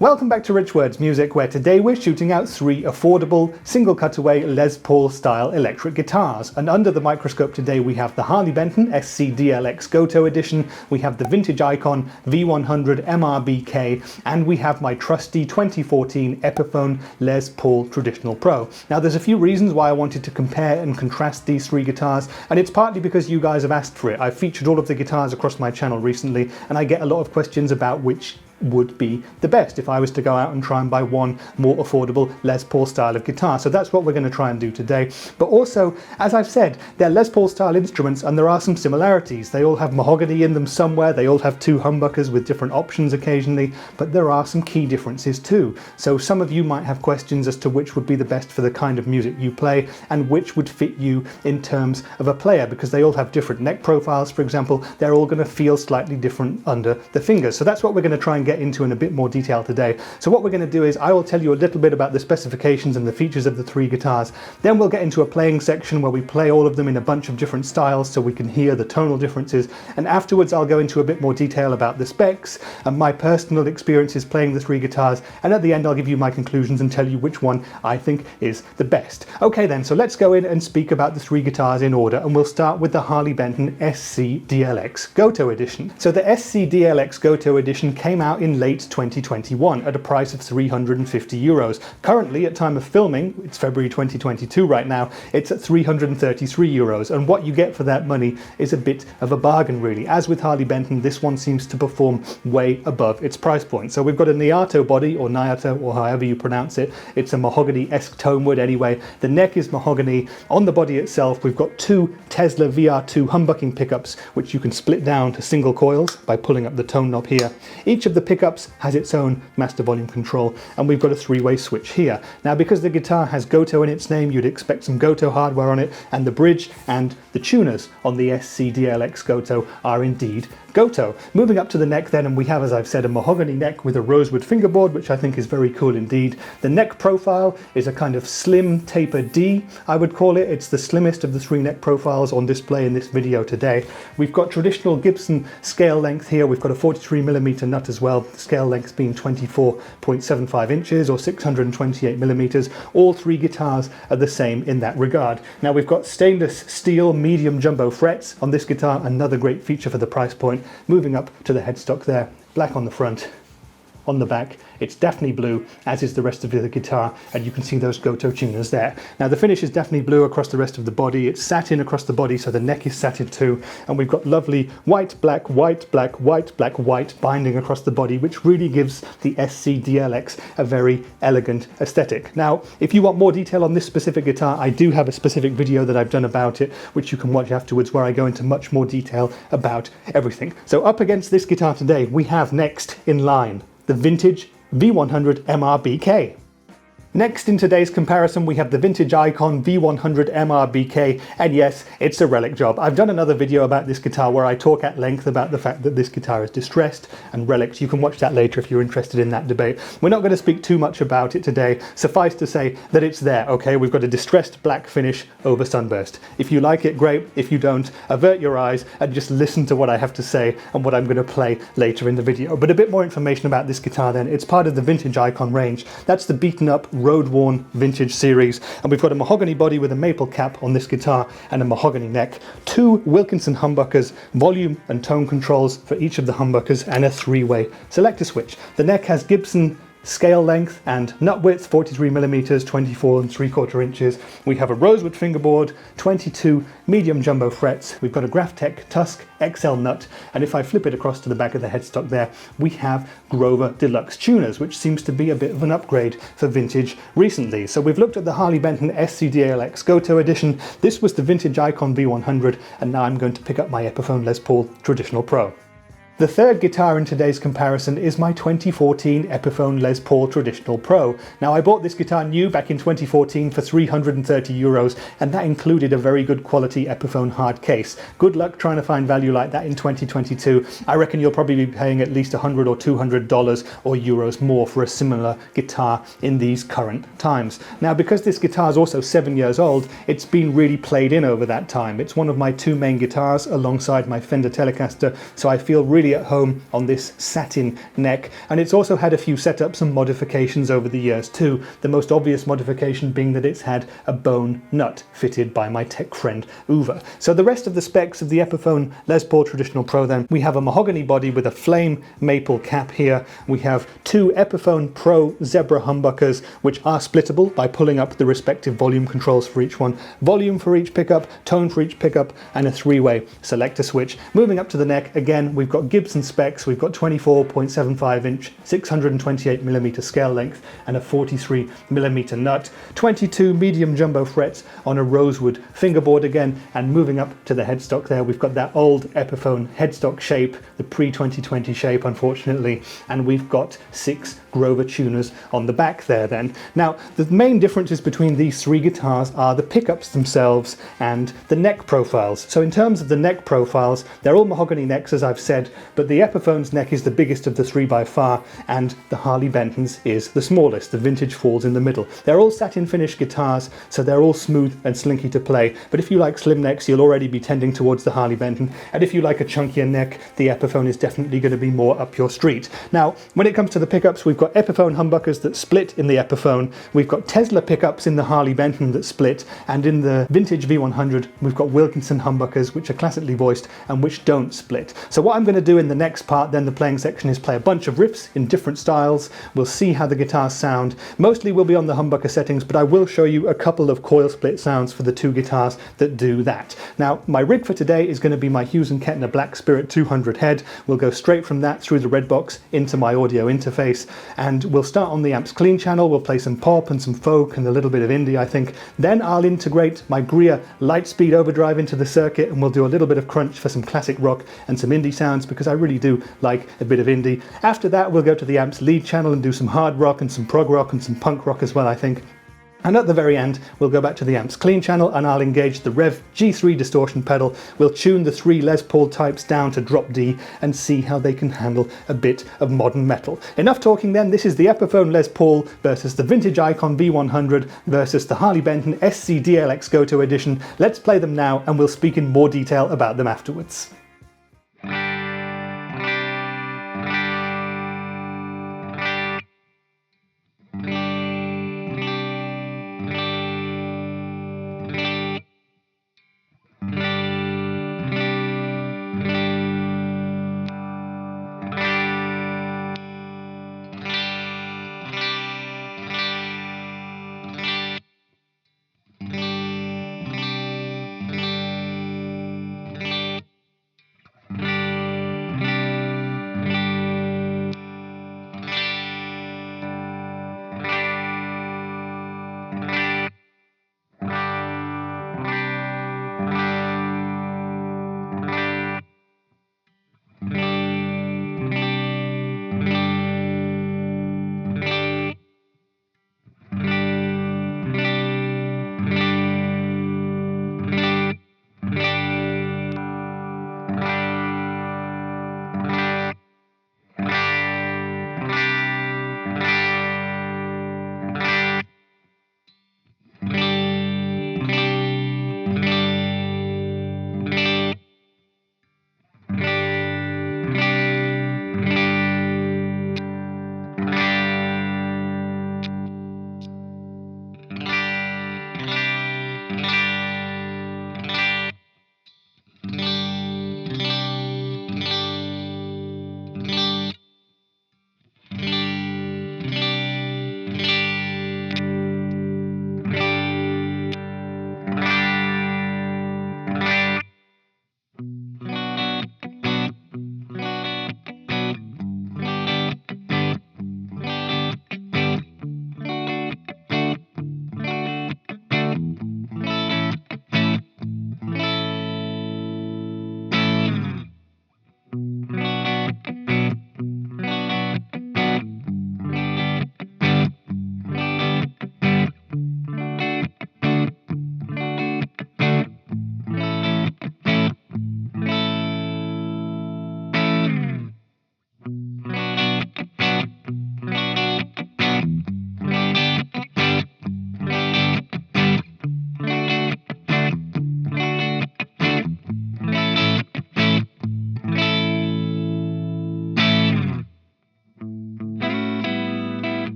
Welcome back to Rich Words Music, where today we're shooting out 3 affordable, single cutaway Les Paul style electric guitars. And under the microscope today we have the Harley Benton SC DLX Gotoh edition, we have the Vintage ICON V100MRBK, and we have my trusty 2014 Epiphone Les Paul Traditional Pro. Now there's a few reasons why I wanted to compare and contrast these 3 guitars, and it's partly because you guys have asked for it. I've featured all of the guitars across my channel recently, and I get a lot of questions about which would be the best if I was to go out and try and buy one more affordable Les Paul style of guitar. So that's what we're going to try and do today. But also, as I've said, they're Les Paul style instruments and there are some similarities. They all have mahogany in them somewhere, they all have 2 humbuckers with different options occasionally, but there are some key differences too. So some of you might have questions as to which would be the best for the kind of music you play and which would fit you in terms of a player, because they all have different neck profiles, for example. They're all going to feel slightly different under the fingers. So that's what we're going to try and get into in a bit more detail today. So what we're going to do is I will tell you a little bit about the specifications and the features of the 3 guitars. Then we'll get into a playing section where we play all of them in a bunch of different styles so we can hear the tonal differences. And afterwards I'll go into a bit more detail about the specs and my personal experiences playing the 3 guitars. And at the end I'll give you my conclusions and tell you which one I think is the best. Okay then, so let's go in and speak about the 3 guitars in order, and we'll start with the Harley Benton SC DLX Gotoh edition. So the SC DLX Gotoh edition came out in late 2021 at a price of €350. Currently, at time of filming, it's February 2022 right now, it's at €333, and what you get for that money is a bit of a bargain really. As with Harley Benton, this one seems to perform way above its price point. So we've got a Nyato body, or Nyato, or however you pronounce it. It's a mahogany-esque tone wood anyway. The neck is mahogany. On the body itself, we've got 2 Tesla VR2 humbucking pickups, which you can split down to single coils by pulling up the tone knob here. Each of the pickups has its own master volume control, and we've got a 3-way switch here. Now because the guitar has Gotoh in its name, you'd expect some Gotoh hardware on it, and the bridge and the tuners on the SC DLX Gotoh are indeed Gotoh. Moving up to the neck then, and we have, as I've said, a mahogany neck with a rosewood fingerboard, which I think is very cool indeed. The neck profile is a kind of slim taper D, I would call it. It's the slimmest of the 3 neck profiles on display in this video today. We've got traditional Gibson scale length here. We've got a 43mm nut as well, the scale length being 24.75 inches or 628mm. All 3 guitars are the same in that regard. Now we've got stainless steel medium jumbo frets on this guitar, another great feature for the price point. Moving up to the headstock there, black on the front. On the back, it's Daphne blue, as is the rest of the guitar, and you can see those Gotoh tuners there. Now the finish is Daphne blue across the rest of the body. It's satin across the body, so the neck is satin too, and we've got lovely white, black, white, black, white, black, white binding across the body, which really gives the SC DLX a very elegant aesthetic. Now, if you want more detail on this specific guitar, I do have a specific video that I've done about it, which you can watch afterwards, where I go into much more detail about everything. So up against this guitar today, we have next in line the Vintage V100MRBK. Next in today's comparison we have the Vintage ICON V100MRBK, and yes, it's a relic job. I've done another video about this guitar where I talk at length about the fact that this guitar is distressed and relics. You can watch that later if you're interested in that debate. We're not going to speak too much about it today. Suffice to say that it's there, okay? We've got a distressed black finish over sunburst. If you like it, great. If you don't, avert your eyes and just listen to what I have to say and what I'm going to play later in the video. But a bit more information about this guitar then. It's part of the Vintage ICON range. That's the beaten up, road-worn vintage series, and we've got a mahogany body with a maple cap on this guitar and a mahogany neck, 2 Wilkinson humbuckers, volume and tone controls for each of the humbuckers, and a 3-way selector switch. The neck has Gibson scale length and nut width, 43mm, 24.75 inches. We have a rosewood fingerboard, 22 medium jumbo frets. We've got a Graphtec Tusk XL nut, and if I flip it across to the back of the headstock there, we have Grover Deluxe tuners, which seems to be a bit of an upgrade for vintage recently. So we've looked at the Harley Benton SC DLX Gotoh edition. This was the Vintage ICON V100, and now I'm going to pick up my Epiphone Les Paul Traditional Pro. The third guitar in today's comparison is my 2014 Epiphone Les Paul Traditional Pro. Now I bought this guitar new back in 2014 for €330, and that included a very good quality Epiphone hard case. Good luck trying to find value like that in 2022. I reckon you'll probably be paying at least $100 or $200 or euros more for a similar guitar in these current times. Now because this guitar is also 7 years old, it's been really played in over that time. It's one of my 2 main guitars alongside my Fender Telecaster, so I feel really perfectly at home on this satin neck, and it's also had a few setups and modifications over the years too, the most obvious modification being that it's had a bone nut fitted by my tech friend Uwe. So the rest of the specs of the Epiphone Les Paul Traditional Pro then, we have a mahogany body with a flame maple cap here, we have two Epiphone Pro Zebra humbuckers which are splittable by pulling up the respective volume controls for each one, volume for each pickup, tone for each pickup, and a three-way selector switch. Moving up to the neck, again we've got Gibson specs, we've got 24.75 inch 628mm scale length and a 43mm nut, 22 medium jumbo frets on a rosewood fingerboard again, and moving up to the headstock there we've got that old Epiphone headstock shape, the pre-2020 shape unfortunately, and we've got 6 Grover tuners on the back there then. Now the main differences between these three guitars are the pickups themselves and the neck profiles. So in terms of the neck profiles, they're all mahogany necks as I've said, but the Epiphone's neck is the biggest of the three by far, and the Harley Benton's is the smallest. The Vintage falls in the middle. They're all satin finish guitars, so they're all smooth and slinky to play, but if you like slim necks you'll already be tending towards the Harley Benton, and if you like a chunkier neck, the Epiphone is definitely going to be more up your street. Now when it comes to the pickups, we've got Epiphone humbuckers that split in the Epiphone, we've got Tesla pickups in the Harley Benton that split, and in the Vintage V100 we've got Wilkinson humbuckers which are classically voiced and which don't split. So what I'm going to do in the next part then, the playing section, is play a bunch of riffs in different styles. We'll see how the guitars sound. Mostly we'll be on the humbucker settings, but I will show you a couple of coil split sounds for the two guitars that do that. Now my rig for today is going to be my Hughes & Kettner Black Spirit 200 head. We'll go straight from that through the red box into my audio interface, and we'll start on the amps clean channel. We'll play some pop and some folk and a little bit of indie I think. Then I'll integrate my Greer Lightspeed overdrive into the circuit, and we'll do a little bit of crunch for some classic rock and some indie sounds because I really do like a bit of indie. After that we'll go to the amps lead channel and do some hard rock and some prog rock and some punk rock as well I think. And at the very end, we'll go back to the amps clean channel and I'll engage the Rev G3 distortion pedal. We'll tune the three Les Paul types down to drop D and see how they can handle a bit of modern metal. Enough talking then. This is the Epiphone Les Paul versus the Vintage ICON V100 versus the Harley Benton SC DLX Gotoh edition. Let's play them now and we'll speak in more detail about them afterwards.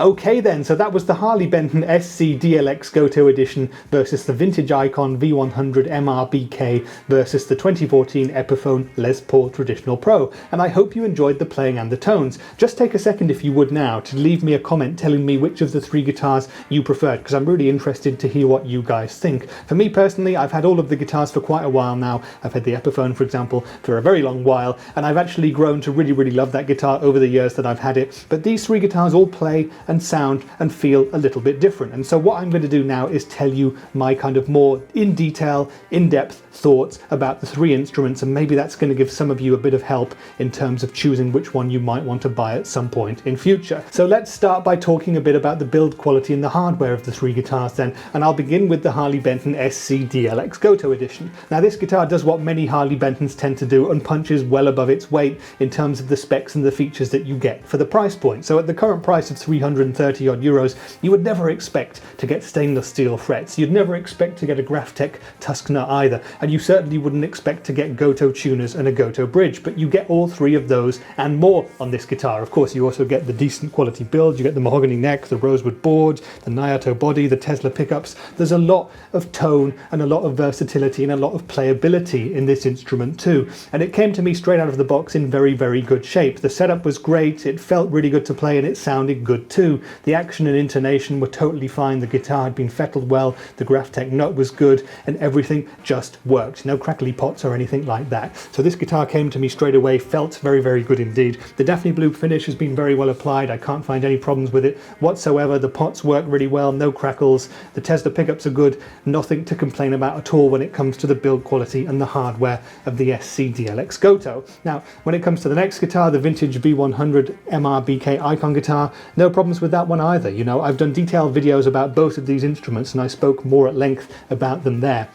Okay then, so that was the Harley Benton SC DLX Gotoh edition versus the Vintage ICON V100MRBK versus the 2014 Epiphone Les Paul Traditional Pro, and I hope you enjoyed the playing and the tones. Just take a second if you would now to leave me a comment telling me which of the three guitars you preferred, because I'm really interested to hear what you guys think. For me personally, I've had all of the guitars for quite a while now. I've had the Epiphone, for example, for a very long while, and I've actually grown to really love that guitar over the years that I've had it. But these three guitars all play and sound and feel a little bit different, and so what I'm going to do now is tell you my kind of more in detail, in-depth thoughts about the three instruments, and maybe that's going to give some of you a bit of help in terms of choosing which one you might want to buy at some point in future. So let's start by talking a bit about the build quality and the hardware of the three guitars then, and I'll begin with the Harley Benton SC DLX Gotoh edition. Now this guitar does what many Harley Bentons tend to do and punches well above its weight in terms of the specs and the features that you get for the price point. So at the current price of 330 odd euros, you would never expect to get stainless steel frets, you'd never expect to get a Graphtec tusk nut either, and you certainly wouldn't expect to get Gotoh tuners and a Gotoh bridge, but you get all three of those and more on this guitar. Of course, you also get the decent quality build, you get the mahogany neck, the rosewood board, the Naoto body, the Tesla pickups. There's a lot of tone and a lot of versatility and a lot of playability in this instrument too, and it came to me straight out of the box in very good shape. The setup was great, it felt really good to play, and it sounded good too. The action and intonation were totally fine, the guitar had been fettled well, the Graphtec nut was good, and everything just worked. No crackly pots or anything like that. So this guitar came to me straight away, felt very good indeed. The Daphne Blue finish has been very well applied, I can't find any problems with it whatsoever. The pots work really well, no crackles, the Tesla pickups are good, nothing to complain about at all when it comes to the build quality and the hardware of the SC DLX Gotoh. Now, when it comes to the next guitar, the Vintage V100MRBK Icon guitar, no problems with that one either. You know, I've done detailed videos about both of these instruments and I spoke more at length about them there.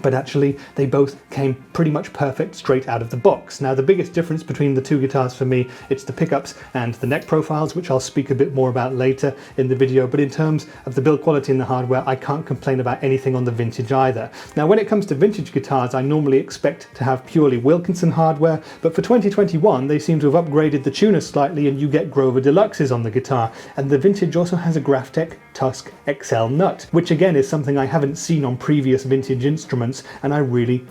But actually they both came pretty much perfect straight out of the box. Now the biggest difference between the two guitars for me, it's the pickups and the neck profiles, which I'll speak a bit more about later in the video, but in terms of the build quality and the hardware, I can't complain about anything on the Vintage either. Now when it comes to vintage guitars, I normally expect to have purely Wilkinson hardware, but for 2021 they seem to have upgraded the tuners slightly and you get Grover Deluxes on the guitar, and the Vintage also has a Graphtec Tusk XL nut, which again is something I haven't seen on previous vintage instruments and I really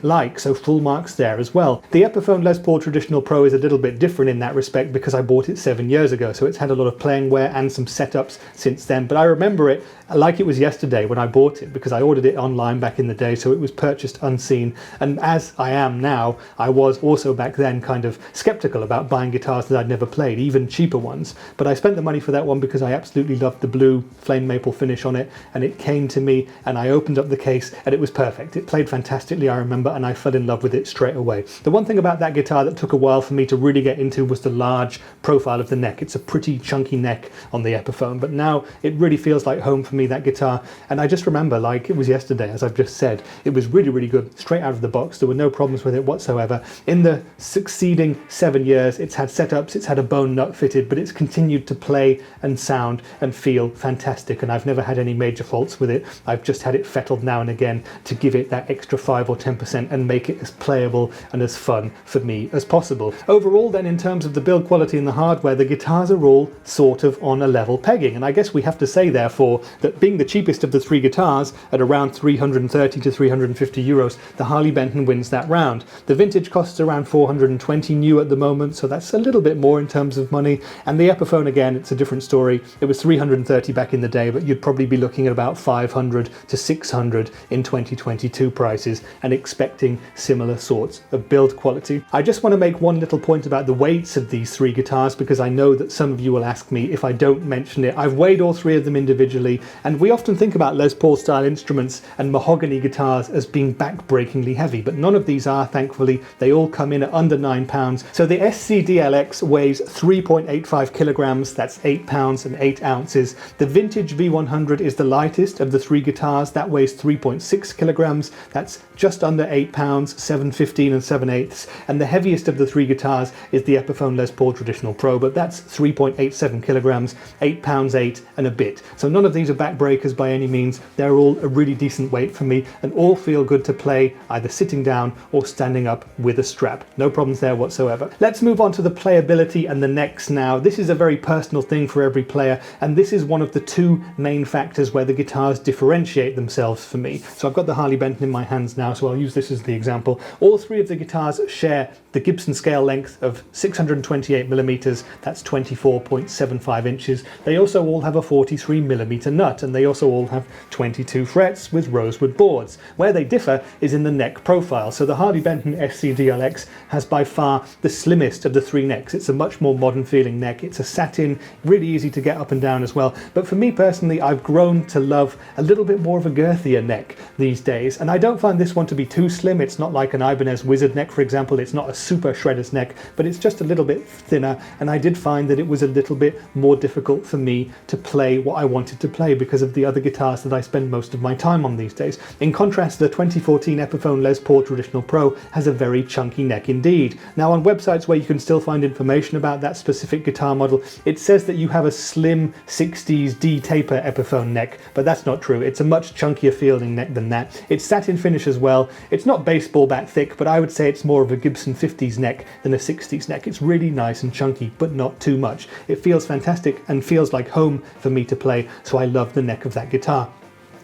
like, so full marks there as well. The Epiphone Les Paul Traditional Pro is a little bit different in that respect because I bought it 7 years ago, so it's had a lot of playing wear and some setups since then, but I remember it like it was yesterday when I bought it because I ordered it online back in the day, so it was purchased unseen, and as I am now, I was also back then kind of skeptical about buying guitars that I'd never played, even cheaper ones, but I spent the money for that one because I absolutely loved the blue flame maple finish on it, and it came to me and I opened up the case and it was perfect. It played fantastically, I remember, and I fell in love with it straight away. The one thing about that guitar that took a while for me to really get into was the large profile of the neck. It's a pretty chunky neck on the Epiphone, but now it really feels like home for me, that guitar, and I just remember like it was yesterday, as I've just said. It was really good straight out of the box. There were no problems with it whatsoever. In the succeeding 7 years, it's had setups, it's had a bone nut fitted, but it's continued to play and sound and feel fantastic, and I've never had any major faults with it. I've just had it fettled now and again to give it that extra 5 or 10% and make it as playable and as fun for me as possible. Overall then, in terms of the build quality and the hardware, the guitars are all sort of on a level pegging, and I guess we have to say therefore that being the cheapest of the three guitars at around 330 to 350 euros, the Harley Benton wins that round. The Vintage costs around 420 new at the moment, so that's a little bit more in terms of money, and the Epiphone, again, it's a different story. It was 330 back in the day, but you'd probably be looking at about 500 to 600 in 2022 prices and expecting similar sorts of build quality. I just want to make one little point about the weights of these three guitars because I know that some of you will ask me if I don't mention it. I've weighed all three of them individually, and we often think about Les Paul style instruments and mahogany guitars as being back-breakingly heavy, but none of these are, thankfully. They all come in at under 9 pounds. So the SC DLX weighs 3.85 kilograms, that's 8 pounds and 8 ounces. The Vintage V100 is the lightest of the three guitars. That weighs 3.6 kilograms. That's just under 8 pounds, 7.15 and 7/8. And the heaviest of the three guitars is the Epiphone Les Paul Traditional Pro, but that's 3.87 kilograms, 8 pounds 8 and a bit. So none of these are backbreakers by any means. They're all a really decent weight for me and all feel good to play either sitting down or standing up with a strap. No problems there whatsoever. Let's move on to the playability and the necks now. This is a very personal thing for every player, and this is one of the two main factors where the guitars differentiate themselves for me. So I've got the Harley Benton in my hands now, so I'll use this as the example. All three of the guitars share the Gibson scale length of 628 millimeters, that's 24.75 inches. They also all have a 43 millimeter nut, and they also all have 22 frets with rosewood boards. Where they differ is in the neck profile. So the Harley Benton SC DLX has by far the slimmest of the three necks. It's a much more modern feeling neck. It's a satin, really easy to get up and down as well. But for me personally, I've grown to love a little bit more of a girthier neck these days. And I don't find this one to be too slim. It's not like an Ibanez Wizard neck, for example. It's not a super shredder's neck, but it's just a little bit thinner. And I did find that it was a little bit more difficult for me to play what I wanted to play because of the other guitars that I spend most of my time on these days. In contrast, the 2014 Epiphone Les Paul Traditional Pro has a very chunky neck indeed. Now on websites where you can still find information about that specific guitar model, it says that you have a slim 60s D-taper Epiphone neck, but that's not true. It's a much chunkier feeling neck than that. It's satin finish as well. It's not baseball bat thick, but I would say it's more of a Gibson 50s neck than a 60s neck. It's really nice and chunky, but not too much. It feels fantastic and feels like home for me to play, so I love the neck of that guitar.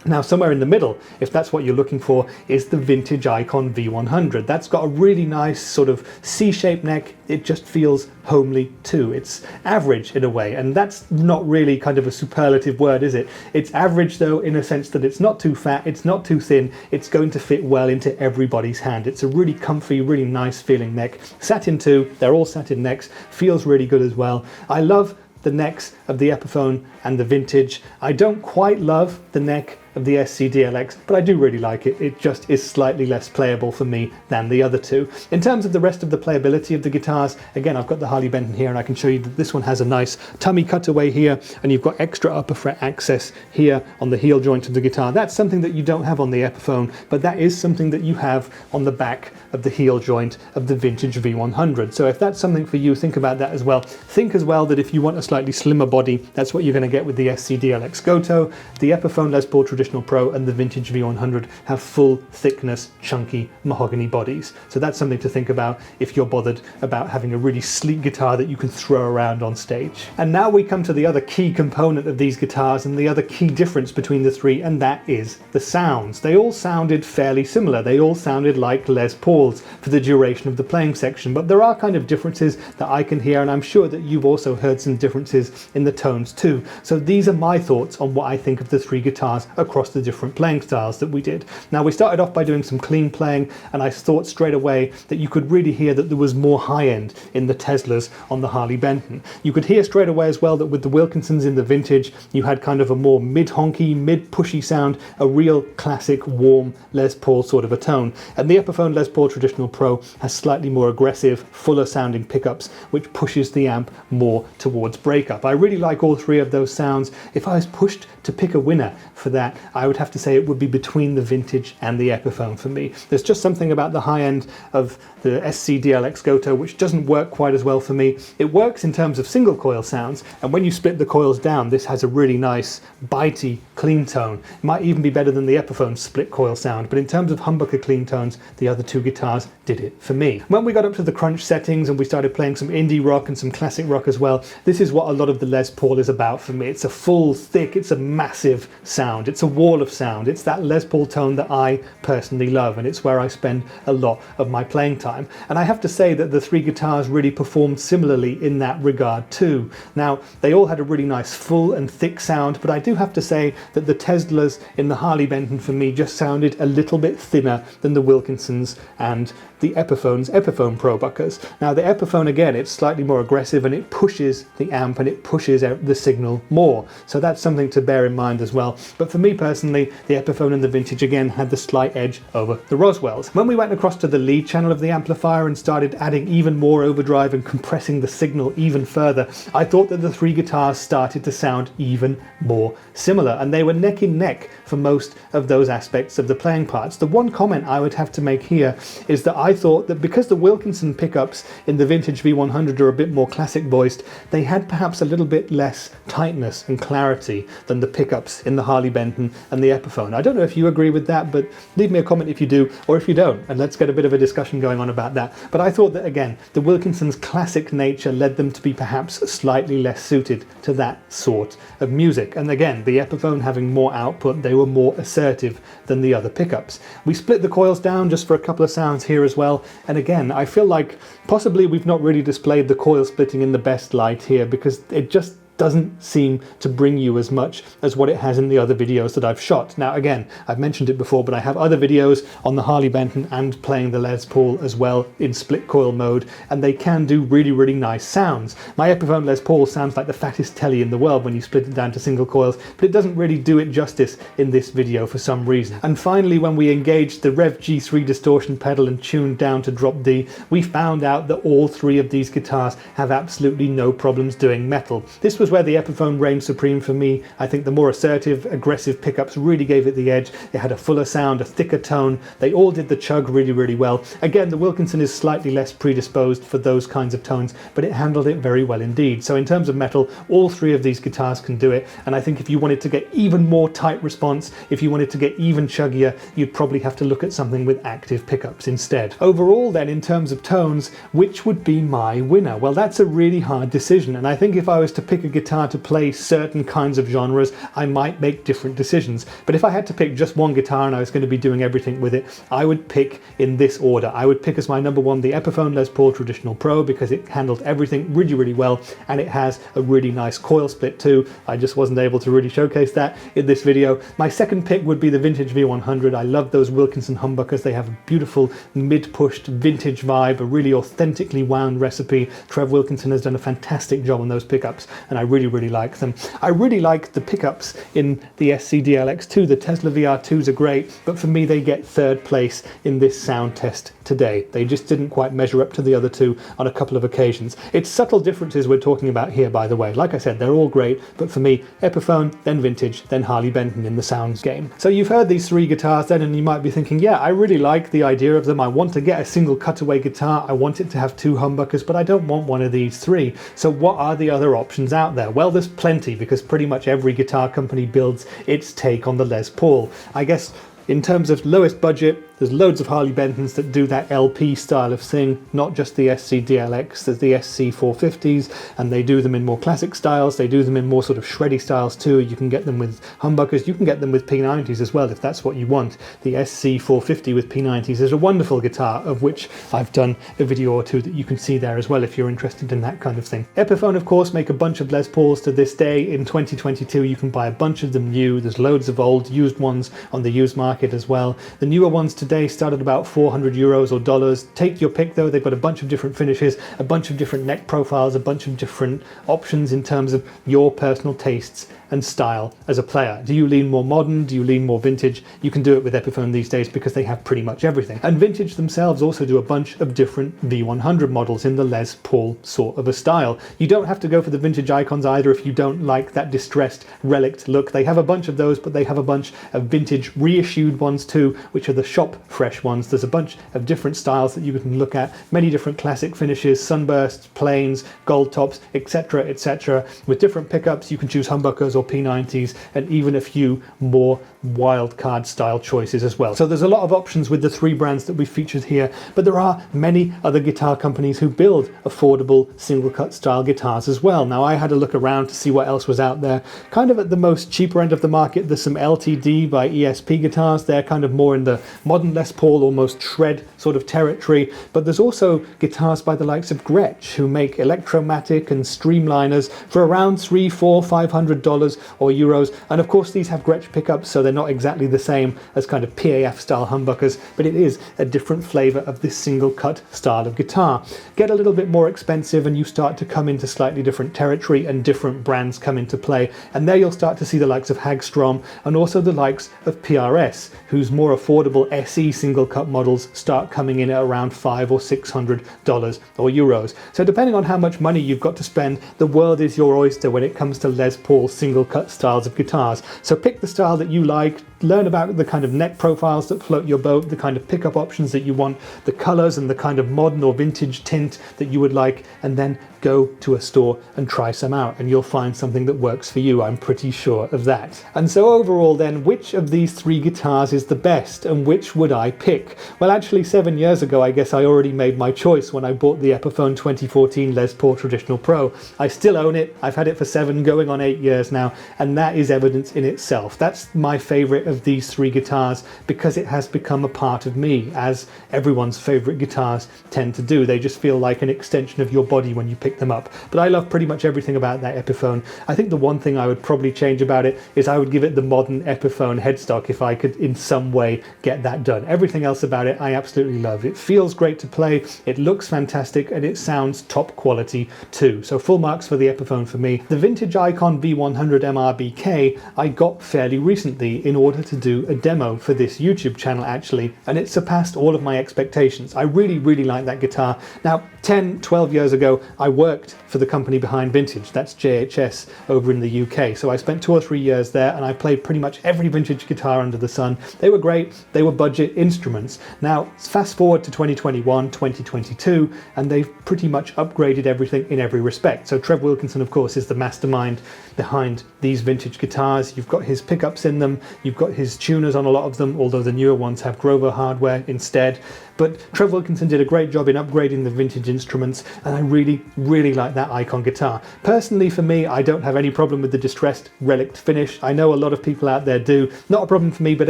Now somewhere in the middle, if that's what you're looking for, is the Vintage ICON V100. That's got a really nice sort of C-shaped neck. It just feels homely too. It's average in a way, and that's not really kind of a superlative word, is it? It's average though in a sense that it's not too fat, it's not too thin, it's going to fit well into everybody's hand. It's a really comfy, really nice feeling neck. Satin too, they're all satin necks, feels really good as well. I love the necks of the Epiphone and the Vintage. I don't quite love the neck of the SC DLX, but I do really like it. It just is slightly less playable for me than the other two. In terms of the rest of the playability of the guitars, again, I've got the Harley Benton here, and I can show you that this one has a nice tummy cutaway here, and you've got extra upper fret access here on the heel joint of the guitar. That's something that you don't have on the Epiphone, but that is something that you have on the back of the heel joint of the Vintage V100. So if that's something for you, think about that as well. Think as well that if you want a slightly slimmer body, that's what you're going to get with the SC DLX Gotoh. The Epiphone Les Paul Traditional Pro and the Vintage V100 have full thickness, chunky mahogany bodies. So that's something to think about if you're bothered about having a really sleek guitar that you can throw around on stage. And now we come to the other key component of these guitars and the other key difference between the three, and that is the sounds. They all sounded fairly similar. They all sounded like Les Pauls for the duration of the playing section, but there are kind of differences that I can hear, and I'm sure that you've also heard some differences in the tones too. So these are my thoughts on what I think of the three guitars across the different playing styles that we did. Now we started off by doing some clean playing, and I thought straight away that you could really hear that there was more high end in the Teslas on the Harley Benton. You could hear straight away as well that with the Wilkinsons in the Vintage, you had kind of a more mid-honky, mid-pushy sound, a real classic warm Les Paul sort of a tone. And the Epiphone Les Paul Traditional Pro has slightly more aggressive, fuller sounding pickups, which pushes the amp more towards breakup. I really like all three of those sounds. If I was pushed to pick a winner for that, I would have to say it would be between the Vintage and the Epiphone for me. There's just something about the high end of the SC DLX Gotoh which doesn't work quite as well for me. It works in terms of single coil sounds, and when you split the coils down, this has a really nice, bitey, clean tone. It might even be better than the Epiphone split coil sound, but in terms of humbucker clean tones, the other two guitars did it for me. When we got up to the crunch settings and we started playing some indie rock and some classic rock as well, this is what a lot of the Les Paul is about for me. It's a full, thick, it's a massive sound. It's a wall of sound. It's that Les Paul tone that I personally love, and it's where I spend a lot of my playing time. And I have to say that the three guitars really performed similarly in that regard too. Now, they all had a really nice full and thick sound, but I do have to say that the Teslas in the Harley Benton for me just sounded a little bit thinner than the Wilkinsons and the Epiphone's Epiphone ProBuckers. Now the Epiphone, again, it's slightly more aggressive and it pushes the amp and it pushes out the signal more. So that's something to bear in mind as well. But for me personally, the Epiphone and the Vintage again had the slight edge over the Roswells. When we went across to the lead channel of the amplifier and started adding even more overdrive and compressing the signal even further, I thought that the three guitars started to sound even more similar, and they were neck and neck for most of those aspects of the playing parts. The one comment I would have to make here is that I thought that because the Wilkinson pickups in the Vintage V100 are a bit more classic voiced, they had perhaps a little bit less tightness and clarity than the pickups in the Harley Benton and the Epiphone. I don't know if you agree with that, but leave me a comment if you do, or if you don't, and let's get a bit of a discussion going on about that. But I thought that, again, the Wilkinson's classic nature led them to be perhaps slightly less suited to that sort of music. And again, the Epiphone having more output, they were more assertive than the other pickups. We split the coils down just for a couple of sounds here as well, and again, I feel like possibly we've not really displayed the coil splitting in the best light here, because it just doesn't seem to bring you as much as what it has in the other videos that I've shot. Now again, I've mentioned it before, but I have other videos on the Harley Benton and playing the Les Paul as well in split coil mode, and they can do really, really nice sounds. My Epiphone Les Paul sounds like the fattest telly in the world when you split it down to single coils, but it doesn't really do it justice in this video for some reason. And finally, when we engaged the Rev G3 distortion pedal and tuned down to drop D, we found out that all three of these guitars have absolutely no problems doing metal. This was where the Epiphone reigned supreme for me. I think the more assertive, aggressive pickups really gave it the edge. It had a fuller sound, a thicker tone. They all did the chug really, really well. Again, the Wilkinson is slightly less predisposed for those kinds of tones, but it handled it very well indeed. So in terms of metal, all three of these guitars can do it. And I think if you wanted to get even more tight response, if you wanted to get even chuggier, you'd probably have to look at something with active pickups instead. Overall then, in terms of tones, which would be my winner? Well, that's a really hard decision. And I think if I was to pick a guitar to play certain kinds of genres, I might make different decisions. But if I had to pick just one guitar and I was going to be doing everything with it, I would pick in this order. I would pick as my number one the Epiphone Les Paul Traditional Pro, because it handled everything really, really well, and it has a really nice coil split too. I just wasn't able to really showcase that in this video. My second pick would be the Vintage V100. I love those Wilkinson humbuckers. They have a beautiful mid-pushed vintage vibe, a really authentically wound recipe. Trev Wilkinson has done a fantastic job on those pickups, and I really like them. I really like the pickups in the SC DLX too. The Tesla VR2s are great, but for me they get third place in this sound test today. They just didn't quite measure up to the other two on a couple of occasions. It's subtle differences we're talking about here, by the way. Like I said, they're all great, but for me, Epiphone, then Vintage, then Harley Benton in the sounds game. So you've heard these three guitars then, and you might be thinking, yeah, I really like the idea of them. I want to get a single cutaway guitar. I want it to have two humbuckers, but I don't want one of these three. So what are the other options out there? Well, there's plenty, because pretty much every guitar company builds its take on the Les Paul. I guess in terms of lowest budget, there's loads of Harley Bentons that do that LP style of thing, not just the SC DLX, there's the SC 450s, and they do them in more classic styles, they do them in more sort of shreddy styles too. You can get them with humbuckers, you can get them with P90s as well if that's what you want. The SC 450 with P90s is a wonderful guitar, of which I've done a video or two that you can see there as well if you're interested in that kind of thing. Epiphone, of course, make a bunch of Les Pauls to this day. In 2022 you can buy a bunch of them new. There's loads of old used ones on the used market as well. The newer ones today start at about 400 euros or dollars. Take your pick though, they've got a bunch of different finishes, a bunch of different neck profiles, a bunch of different options in terms of your personal tastes and style as a player. Do you lean more modern? Do you lean more vintage? You can do it with Epiphone these days because they have pretty much everything. And Vintage themselves also do a bunch of different V100 models in the Les Paul sort of a style. You don't have to go for the Vintage icons either if you don't like that distressed relict look. They have a bunch of those, but they have a bunch of vintage reissued ones too, which are the shop fresh ones. There's a bunch of different styles that you can look at, many different classic finishes, sunbursts, plains, gold tops, etc, etc. With different pickups, you can choose humbuckers or P90s, and even a few more wildcard style choices as well. So there's a lot of options with the three brands that we've featured here, but there are many other guitar companies who build affordable single cut style guitars as well. Now I had a look around to see what else was out there. Kind of at the most cheaper end of the market, there's some LTD by ESP guitars. They're kind of more in the modern Les Paul, almost shred sort of territory, but there's also guitars by the likes of Gretsch, who make Electromatic and Streamliners for around $300, $400, $500 dollars or euros. And of course these have Gretsch pickups, so they're not exactly the same as kind of PAF style humbuckers, but it is a different flavor of this single cut style of guitar. Get a little bit more expensive and you start to come into slightly different territory and different brands come into play, and there you'll start to see the likes of Hagstrom and also the likes of PRS, whose more affordable SE single cut models start coming in at around $500 or $600 or euros. So depending on how much money you've got to spend, the world is your oyster when it comes to Les Paul single cut styles of guitars. So pick the style that you like, learn about the kind of neck profiles that float your boat, the kind of pickup options that you want, the colors and the kind of modern or vintage tint that you would like, and then go to a store and try some out, and you'll find something that works for you. I'm pretty sure of that. And so overall then, which of these three guitars is the best and which would I pick? Well, actually 7 years ago I guess I already made my choice when I bought the Epiphone 2014 Les Paul Traditional Pro. I still own it. I've had it for 7 going on 8 years now, and that is evidence in itself. That's my favorite of these three guitars because it has become a part of me, as everyone's favorite guitars tend to do. They just feel like an extension of your body when you pick them up. But I love pretty much everything about that Epiphone. I think the one thing I would probably change about it is I would give it the modern Epiphone headstock if I could in some way get that done. Everything else about it I absolutely love. It feels great to play, it looks fantastic, and it sounds top quality too. So full marks for the Epiphone for me. The Vintage ICON V100MRBK I got fairly recently in order to do a demo for this YouTube channel actually, and it surpassed all of my expectations. I really like that guitar. Now 10-12 years ago I worked for the company behind Vintage, that's JHS over in the UK, so I spent 2 or 3 years there and I played pretty much every vintage guitar under the sun. They were great, they were budget instruments. Now fast forward to 2021, 2022, and they've pretty much upgraded everything in every respect. So Trev Wilkinson of course is the mastermind behind these vintage guitars. You've got his pickups in them, you've got his tuners on a lot of them, although the newer ones have Grover hardware instead. But Trev Wilkinson did a great job in upgrading the vintage instruments, and I really like that Icon guitar. Personally for me, I don't have any problem with the distressed relict finish. I know a lot of people out there do. Not a problem for me, but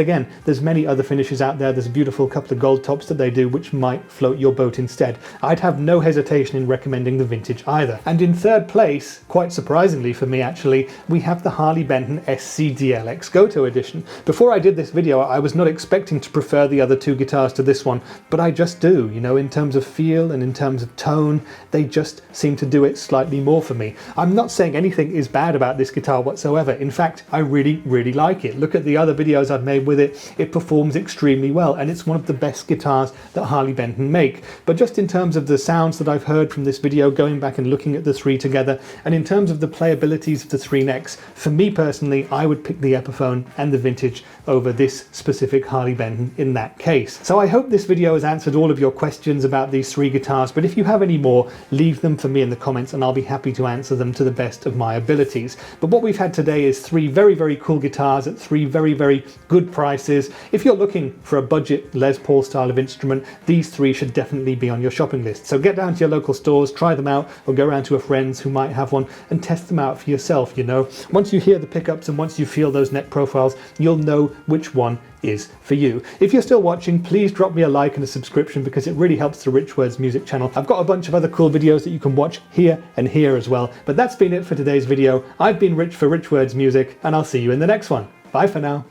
again, there's many other finishes out there. There's a beautiful couple of gold tops that they do which might float your boat instead. I'd have no hesitation in recommending the Vintage either. And in third place, quite surprisingly for me actually, we have the Harley Benton SC DLX Gotoh edition. Before I did this video, I was not expecting to prefer the other two guitars to this one, but I just do, you know, in terms of feel and in terms of tone, they just seem to do it slightly more for me. I'm not saying anything is bad about this guitar whatsoever. In fact, I really like it. Look at the other videos I've made with it. It performs extremely well, and it's one of the best guitars that Harley Benton make. But just in terms of the sounds that I've heard from this video, going back and looking at the three together, and in terms of the playabilities of the three necks, for me personally, I would pick the Epiphone and the Vintage over this specific Harley Benton in that case. So I hope this video has answered all of your questions about these three guitars, but if you have any more, leave them for me in the comments and I'll be happy to answer them to the best of my abilities. But what we've had today is three very cool guitars at three very good prices. If you're looking for a budget Les Paul style of instrument, these three should definitely be on your shopping list. So get down to your local stores, try them out, or go around to a friend's who might have one and test them out for yourself, you know. Once you hear the pickups and once you feel those neck profiles, you'll know which one is for you. If you're still watching, please drop me a like and a subscription because it really helps the Rich Words music channel. I've got a bunch of other cool videos that you can watch here and here as well. But that's been it for today's video. I've been Rich for Rich Words Music, and I'll see you in the next one. Bye for now.